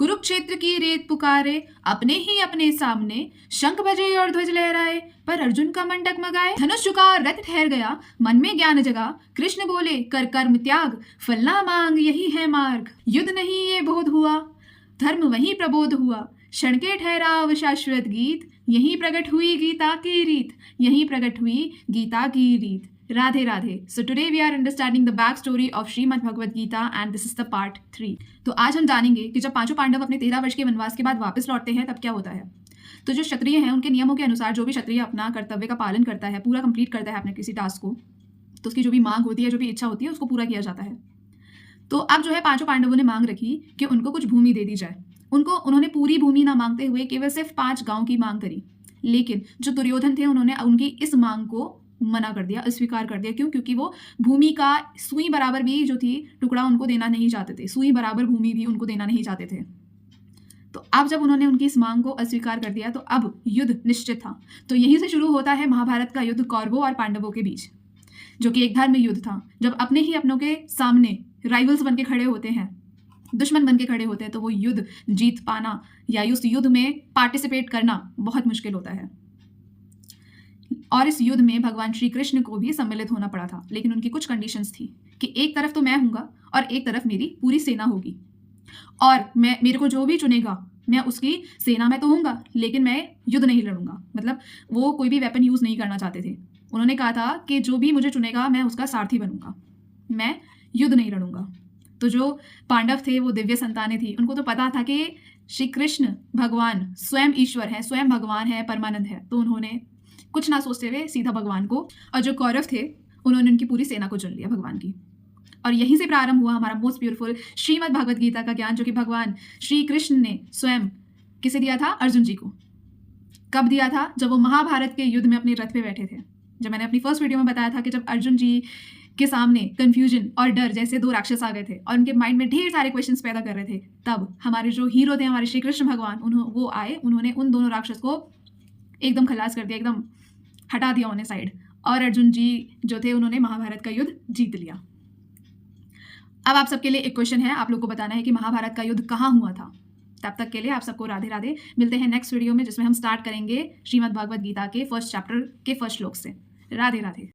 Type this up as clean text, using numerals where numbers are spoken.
कुरुक्षेत्र की रेत पुकारे, अपने ही अपने सामने, शंख बजे और ध्वज लहराए, पर अर्जुन का मन डगमगाए। धनुष झुका और रथ ठहर गया, मन में ज्ञान जगा, कृष्ण बोले कर कर्म त्याग, फल ना मांग यही है मार्ग। युद्ध नहीं ये बोध हुआ, धर्म वहीं प्रबोध हुआ, क्षण के ठहराव शाश्वत गीत, यहीं प्रकट हुई गीता की रीत, यहीं प्रकट हुई गीता की रीत। Radhe Radhe. So today we are understanding the back story of Srimad Bhagavad Gita and this is the part 3। तो आज हम जानेंगे कि जब पांचों पांडव अपने 13 वर्ष के वनवास के बाद वापस लौटते हैं तब क्या होता है। तो जो क्षत्रिय हैं उनके नियमों के अनुसार जो भी क्षत्रिय अपना कर्तव्य का पालन करता है, पूरा कंप्लीट करता है अपने किसी टास्क को, तो उसकी जो भी मांग होती है, जो भी इच्छा होती है, उसको पूरा किया जाता है। तो अब जो है पांचों पांडवों ने मांग रखी कि उनको कुछ भूमि दे दी जाए। उन्होंने पूरी भूमि ना मांगते हुए केवल सिर्फ 5 गांव की मांग करी। लेकिन जो दुर्योधन थे उन्होंने उनकी इस मांग को मना कर दिया, अस्वीकार कर दिया। क्यों? क्योंकि वो भूमि का सुई बराबर भी जो थी टुकड़ा उनको देना नहीं चाहते थे, सुई बराबर भूमि भी उनको देना नहीं चाहते थे। तो अब जब उन्होंने उनकी इस मांग को अस्वीकार कर दिया तो अब युद्ध निश्चित था। तो यहीं से शुरू होता है महाभारत का युद्ध कौरवों और पांडवों के बीच, जो कि एक धर्म युद्ध था। जब अपने ही अपनों के सामने राइवल्स बन के खड़े होते हैं, दुश्मन बन के खड़े होते हैं, तो वो युद्ध जीत पाना या उस युद्ध में पार्टिसिपेट करना बहुत मुश्किल होता है। और इस युद्ध में भगवान श्री कृष्ण को भी सम्मिलित होना पड़ा था, लेकिन उनकी कुछ कंडीशंस थी कि एक तरफ तो मैं हूँगा और एक तरफ मेरी पूरी सेना होगी, और मेरे को जो भी चुनेगा मैं उसकी सेना में तो हूँगा, लेकिन मैं युद्ध नहीं लड़ूंगा। मतलब वो कोई भी वेपन यूज़ नहीं करना चाहते थे। उन्होंने कहा था कि जो भी मुझे चुनेगा मैं उसका सारथी बनूंगा, मैं युद्ध नहीं लड़ूंगा। तो जो पांडव थे वो दिव्य संतानें थी, उनको तो पता था कि श्री कृष्ण भगवान स्वयं ईश्वर है, स्वयं भगवान है, परमानंद है। तो उन्होंने कुछ ना सोचते हुए सीधा भगवान को, और जो कौरव थे उन्होंने उनकी पूरी सेना को चुन लिया भगवान की। और यहीं से प्रारंभ हुआ हमारा मोस्ट ब्यूटीफुल श्रीमद् भगवद गीता का ज्ञान, जो कि भगवान श्री कृष्ण ने स्वयं किसे दिया था? अर्जुन जी को। कब दिया था? जब वो महाभारत के युद्ध में अपने रथ पे बैठे थे। जब मैंने अपनी फर्स्ट वीडियो में बताया था कि जब अर्जुन जी के सामने कंफ्यूजन और डर जैसे 2 राक्षस आ गए थे और उनके माइंड में ढेर सारे क्वेश्चंस पैदा कर रहे थे, तब हमारे जो हीरो थे, हमारे श्री कृष्ण भगवान, वो आए, उन्होंने उन दोनों राक्षस को एकदम खलास कर दिया, एकदम हटा दिया उन्हें साइड, और अर्जुन जी जो थे उन्होंने महाभारत का युद्ध जीत लिया। अब आप सबके लिए एक क्वेश्चन है, आप लोग को बताना है कि महाभारत का युद्ध कहाँ हुआ था। तब तक के लिए आप सबको राधे राधे। मिलते हैं नेक्स्ट वीडियो में, जिसमें हम स्टार्ट करेंगे श्रीमद् भागवत गीता के फर्स्ट चैप्टर के फर्स्ट श्लोक से। राधे राधे।